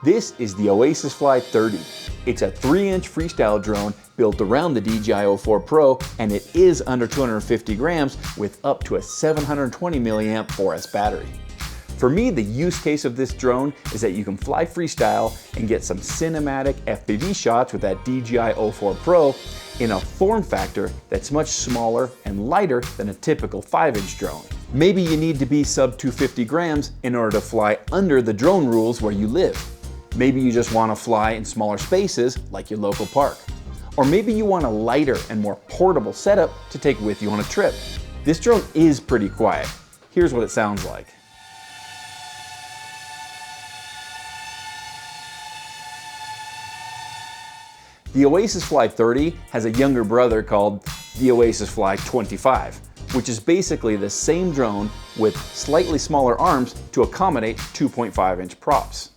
This is the Oasisfly30. It's a 3-inch freestyle drone built around the DJI O4 Pro, and it is under 250 grams with up to a 720 milliamp 4S battery. For me, the use case of this drone is that you can fly freestyle and get some cinematic FPV shots with that DJI O4 Pro in a form factor that's much smaller and lighter than a typical 5-inch drone. Maybe you need to be sub 250 grams in order to fly under the drone rules where you live. Maybe you just want to fly in smaller spaces like your local park. Or maybe you want a lighter and more portable setup to take with you on a trip. This drone is pretty quiet. Here's what it sounds like. The Oasisfly30 has a younger brother called the Oasisfly25, which is basically the same drone with slightly smaller arms to accommodate 2.5-inch props.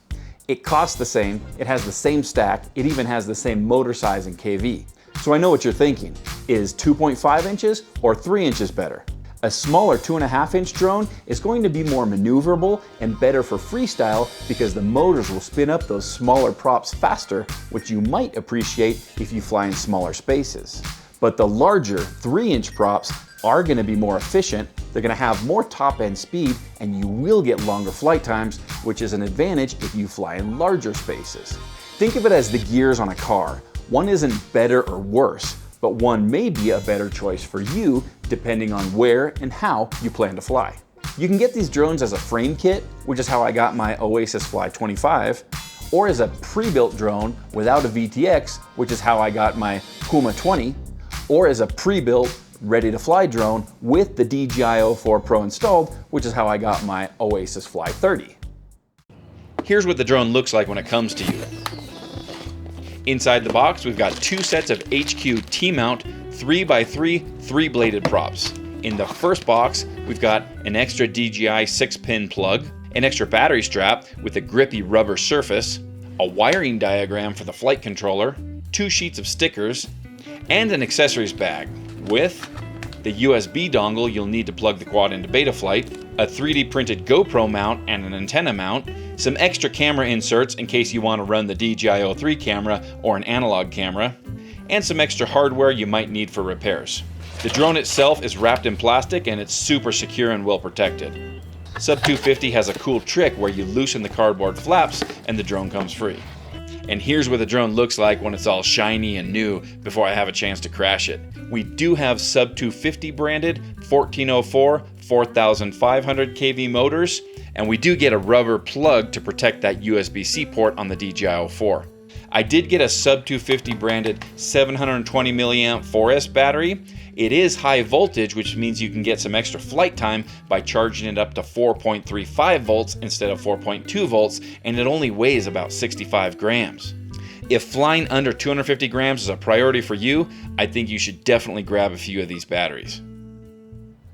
It costs the same, it has the same stack, it even has the same motor size and KV. So I know what you're thinking. Is 2.5 inches or 3 inches better? A smaller 2.5-inch drone is going to be more maneuverable and better for freestyle because the motors will spin up those smaller props faster, which you might appreciate if you fly in smaller spaces. But the larger 3-inch props are going to be more efficient, they're going to have more top-end speed, and you will get longer flight times, which is an advantage if you fly in larger spaces. Think of it as the gears on a car. One isn't better or worse, but one may be a better choice for you depending on where and how you plan to fly. You can get these drones as a frame kit, which is how I got my Oasisfly25, or as a pre-built drone without a VTX, which is how I got my Puma 20, or as a pre-built ready-to-fly drone with the DJI O4 Pro installed, which is how I got my Oasisfly30. Here's what the drone looks like when it comes to you. Inside the box, we've got 2 sets of HQ T-mount 3x3 3-bladed props. In the first box, we've got an extra DJI 6-pin plug, an extra battery strap with a grippy rubber surface, a wiring diagram for the flight controller, 2 sheets of stickers, and an accessories bag with the USB dongle you'll need to plug the quad into Betaflight, a 3D printed GoPro mount and an antenna mount, some extra camera inserts in case you want to run the DJI O3 camera or an analog camera, and some extra hardware you might need for repairs. The drone itself is wrapped in plastic and it's super secure and well protected. SUB250 has a cool trick where you loosen the cardboard flaps and the drone comes free. And here's what the drone looks like when it's all shiny and new before I have a chance to crash it. We do have SUB250 branded 1404 4500 kV motors, and we do get a rubber plug to protect that USB-C port on the DJI O4. I did get a SUB250 branded 720 milliamp 4S battery. It is high voltage, which means you can get some extra flight time by charging it up to 4.35 volts instead of 4.2 volts, and it only weighs about 65 grams. If flying under 250 grams is a priority for you, I think you should definitely grab a few of these batteries.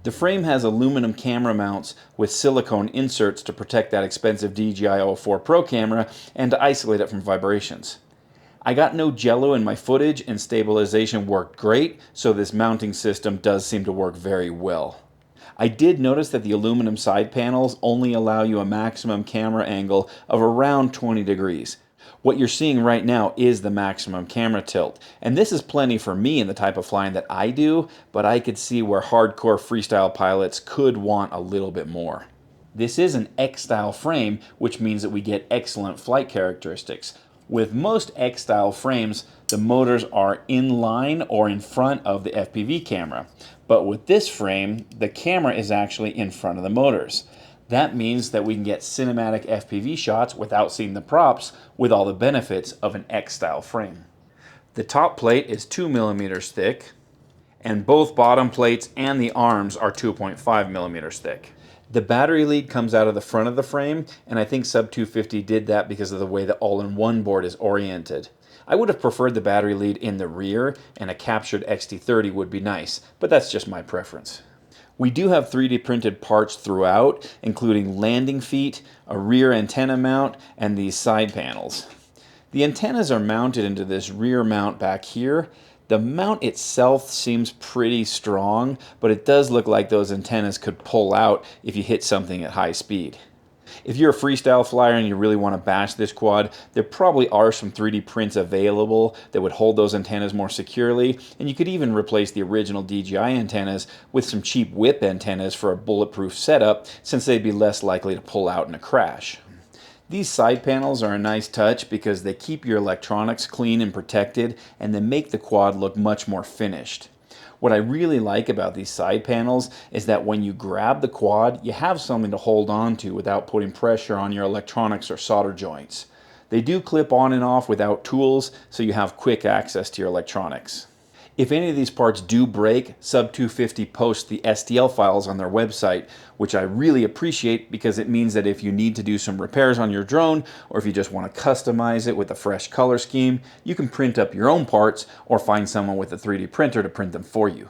The frame has aluminum camera mounts with silicone inserts to protect that expensive DJI O4 Pro camera and to isolate it from vibrations. I got no jello in my footage and stabilization worked great, so this mounting system does seem to work very well. I did notice that the aluminum side panels only allow you a maximum camera angle of around 20 degrees. What you're seeing right now is the maximum camera tilt, and this is plenty for me in the type of flying that I do, but I could see where hardcore freestyle pilots could want a little bit more. This is an X-style frame, which means that we get excellent flight characteristics. With most X-style frames, the motors are in line or in front of the FPV camera, but with this frame, the camera is actually in front of the motors. That means that we can get cinematic FPV shots without seeing the props with all the benefits of an X-style frame. The top plate is 2 millimeters thick, and both bottom plates and the arms are 2.5 millimeters thick. The battery lead comes out of the front of the frame, and I think SUB250 did that because of the way the all-in-one board is oriented. I would have preferred the battery lead in the rear, and a captured XT30 would be nice, but that's just my preference. We do have 3D printed parts throughout, including landing feet, a rear antenna mount, and these side panels. The antennas are mounted into this rear mount back here. The mount itself seems pretty strong, but it does look like those antennas could pull out if you hit something at high speed. If you're a freestyle flyer and you really want to bash this quad, there probably are some 3D prints available that would hold those antennas more securely, and you could even replace the original DJI antennas with some cheap whip antennas for a bulletproof setup, since they'd be less likely to pull out in a crash. These side panels are a nice touch because they keep your electronics clean and protected, and they make the quad look much more finished. What I really like about these side panels is that when you grab the quad, you have something to hold on to without putting pressure on your electronics or solder joints. They do clip on and off without tools, so you have quick access to your electronics. If any of these parts do break, SUB250 posts the STL files on their website, which I really appreciate because it means that if you need to do some repairs on your drone, or if you just want to customize it with a fresh color scheme, you can print up your own parts or find someone with a 3D printer to print them for you.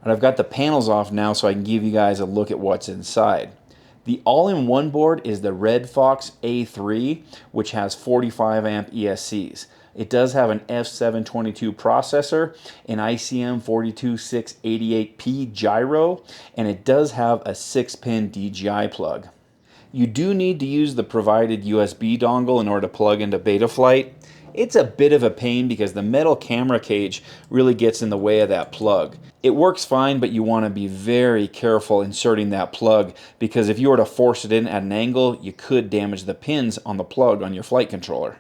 And I've got the panels off now so I can give you guys a look at what's inside. The all-in-one board is the Redfox A3, which has 45 amp ESCs. It does have an F722 processor, an ICM 42688P gyro, and it does have a 6-pin DJI plug. You do need to use the provided USB dongle in order to plug into Betaflight. It's a bit of a pain because the metal camera cage really gets in the way of that plug. It works fine, but you want to be very careful inserting that plug because if you were to force it in at an angle, you could damage the pins on the plug on your flight controller.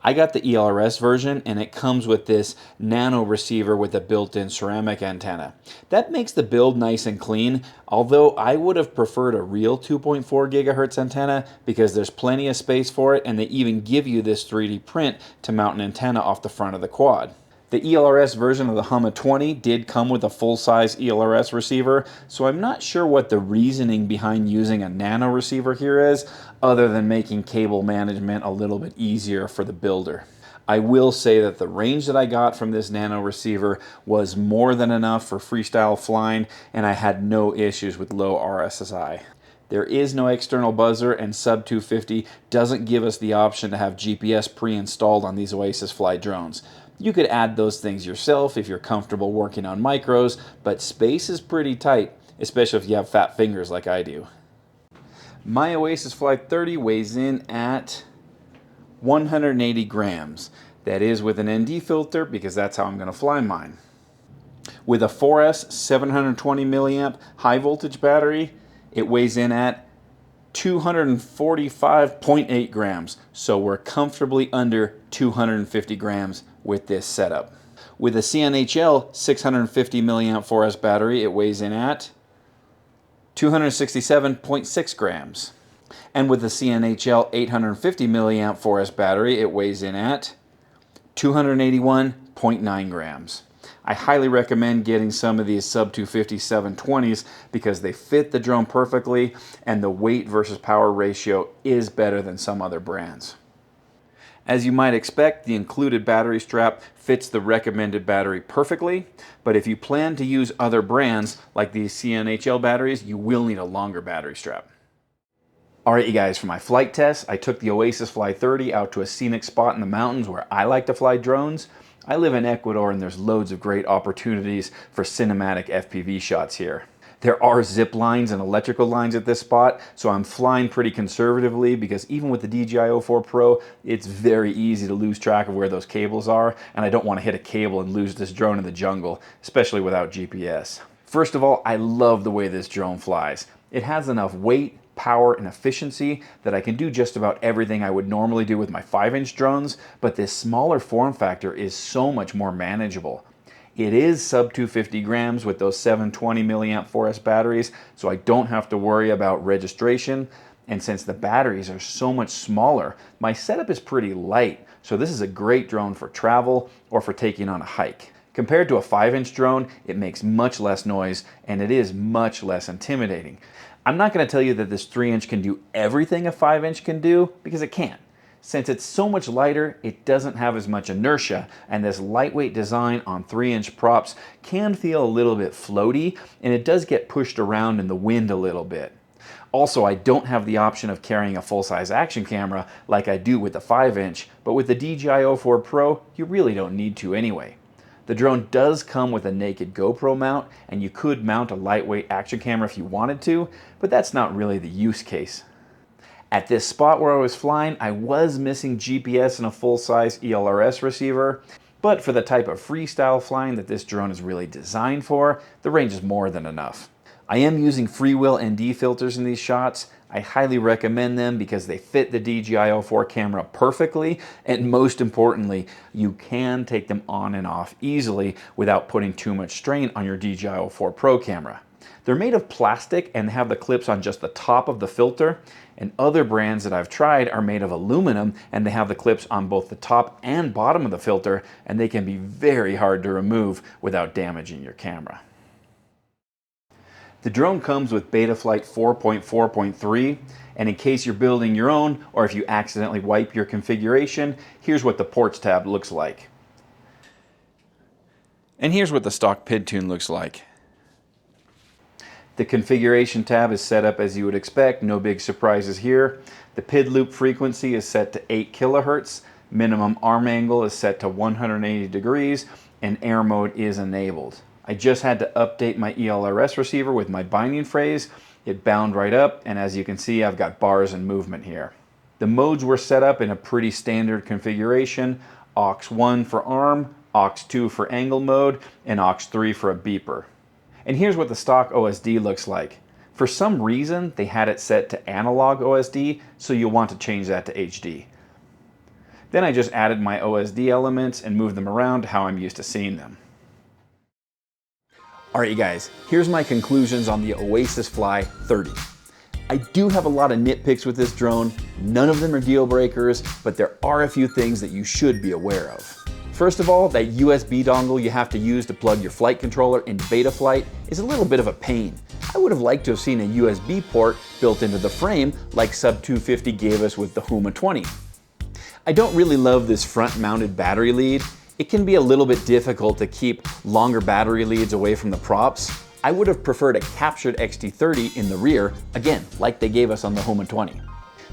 I got the ELRS version, and it comes with this nano receiver with a built-in ceramic antenna. That makes the build nice and clean, although I would have preferred a real 2.4 gigahertz antenna because there's plenty of space for it, and they even give you this 3D print to mount an antenna off the front of the quad. The ELRS version of the Humma 20 did come with a full-size ELRS receiver, so I'm not sure what the reasoning behind using a nano receiver here is, other than making cable management a little bit easier for the builder. I will say that the range that I got from this nano receiver was more than enough for freestyle flying, and I had no issues with low RSSI. There is no external buzzer, and SUB250 doesn't give us the option to have GPS pre-installed on these Oasisfly drones. You could add those things yourself if you're comfortable working on micros, but space is pretty tight, especially if you have fat fingers like I do. My Oasisfly30 weighs in at 180 grams. That is with an ND filter because that's how I'm going to fly mine. With a 4S 720 milliamp high voltage battery, it weighs in at 245.8 grams, so we're comfortably under 250 grams with this setup. With a CNHL 650 milliamp 4S battery, it weighs in at 267.6 grams. And with the CNHL 850 milliamp 4S battery, it weighs in at 281.9 grams. I highly recommend getting some of these SUB250 720s because they fit the drone perfectly and the weight versus power ratio is better than some other brands. As you might expect, the included battery strap fits the recommended battery perfectly, but if you plan to use other brands like these CNHL batteries, you will need a longer battery strap. Alright you guys, for my flight test, I took the Oasisfly30 out to a scenic spot in the mountains where I like to fly drones. I live in Ecuador and there's loads of great opportunities for cinematic FPV shots here. There are zip lines and electrical lines at this spot, so I'm flying pretty conservatively because even with the DJI O4 Pro, it's very easy to lose track of where those cables are, and I don't want to hit a cable and lose this drone in the jungle, especially without GPS. First of all, I love the way this drone flies. It has enough weight, power, and efficiency that I can do just about everything I would normally do with my 5-inch drones, but this smaller form factor is so much more manageable. It is sub 250 grams with those 720 milliamp 4S batteries, so I don't have to worry about registration. And since the batteries are so much smaller, my setup is pretty light, so this is a great drone for travel or for taking on a hike. Compared to a 5-inch drone, it makes much less noise and it is much less intimidating. I'm not going to tell you that this 3-inch can do everything a 5-inch can do, because it can't. Since it's so much lighter, it doesn't have as much inertia, and this lightweight design on 3-inch props can feel a little bit floaty, and it does get pushed around in the wind a little bit. Also, I don't have the option of carrying a full-size action camera like I do with the 5-inch, but with the DJI O4 Pro, you really don't need to anyway. The drone does come with a naked GoPro mount, and you could mount a lightweight action camera if you wanted to, but that's not really the use case. At this spot where I was flying, I was missing GPS and a full-size ELRS receiver, but for the type of freestyle flying that this drone is really designed for, the range is more than enough. I am using freewheel ND filters in these shots. I highly recommend them because they fit the DJI O4 camera perfectly, and most importantly, you can take them on and off easily without putting too much strain on your DJI O4 Pro camera. They're made of plastic and have the clips on just the top of the filter, and other brands that I've tried are made of aluminum and they have the clips on both the top and bottom of the filter, and they can be very hard to remove without damaging your camera. The drone comes with Betaflight 4.4.3, and in case you're building your own or if you accidentally wipe your configuration, here's what the ports tab looks like. And here's what the stock PID tune looks like. The configuration tab is set up as you would expect, no big surprises here. The PID loop frequency is set to 8 kilohertz, minimum arm angle is set to 180 degrees, and air mode is enabled. I just had to update my ELRS receiver with my binding phrase. It bound right up, and as you can see, I've got bars and movement here. The modes were set up in a pretty standard configuration: aux1 for arm, aux2 for angle mode, and aux3 for a beeper. And here's what the stock OSD looks like. For some reason, they had it set to analog OSD, so you'll want to change that to HD. Then I just added my OSD elements and moved them around how I'm used to seeing them. Alright you guys, here's my conclusions on the Oasisfly30. I do have a lot of nitpicks with this drone. None of them are deal breakers, but there are a few things that you should be aware of. First of all, that USB dongle you have to use to plug your flight controller into Betaflight is a little bit of a pain. I would have liked to have seen a USB port built into the frame like SUB250 gave us with the Huma 20. I don't really love this front-mounted battery lead. It can be a little bit difficult to keep longer battery leads away from the props. I would have preferred a captured XT30 in the rear, again, like they gave us on the Huma 20.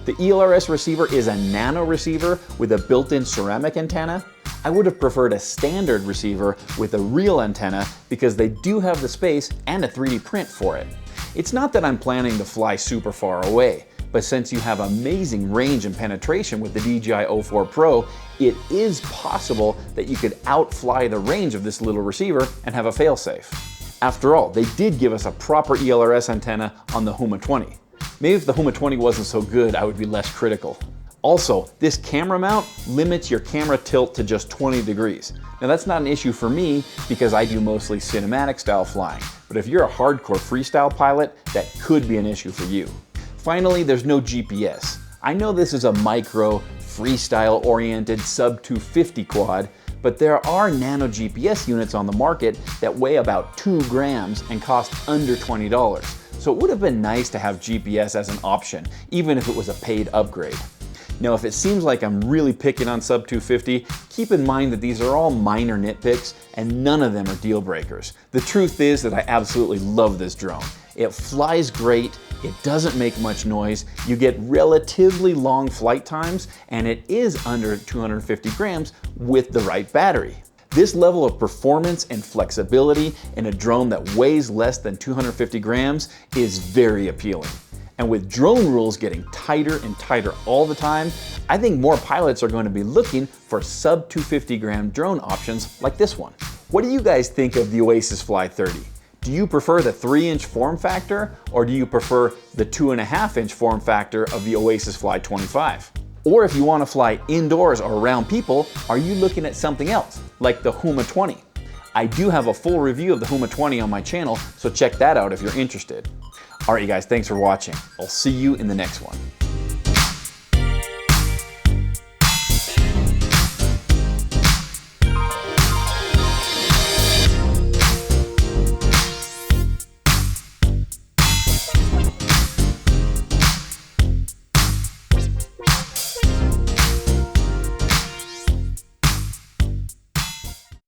The ELRS receiver is a nano receiver with a built-in ceramic antenna. I would have preferred a standard receiver with a real antenna because they do have the space and a 3D print for it. It's not that I'm planning to fly super far away, but since you have amazing range and penetration with the DJI O4 Pro, it is possible that you could outfly the range of this little receiver and have a failsafe. After all, they did give us a proper ELRS antenna on the Huma 20. Maybe if the Huma 20 wasn't so good, I would be less critical. Also, this camera mount limits your camera tilt to just 20 degrees. Now that's not an issue for me because I do mostly cinematic style flying, but if you're a hardcore freestyle pilot, that could be an issue for you. Finally, there's no GPS. I know this is a micro, freestyle-oriented SUB250 quad, but there are nano GPS units on the market that weigh about 2 grams and cost under $20. So it would have been nice to have GPS as an option, even if it was a paid upgrade. Now, if it seems like I'm really picking on SUB250, keep in mind that these are all minor nitpicks and none of them are deal breakers. The truth is that I absolutely love this drone. It flies great, it doesn't make much noise, you get relatively long flight times, and it is under 250 grams with the right battery. This level of performance and flexibility in a drone that weighs less than 250 grams is very appealing. And with drone rules getting tighter and tighter all the time, I think more pilots are going to be looking for sub 250 gram drone options like this one. What do you guys think of the Oasisfly30? Do you prefer the 3-inch form factor, or do you prefer the 2.5-inch form factor of the Oasisfly25? Or if you want to fly indoors or around people, are you looking at something else, like the Huma 20? I do have a full review of the Huma 20 on my channel, so check that out if you're interested. Alright you guys, thanks for watching. I'll see you in the next one.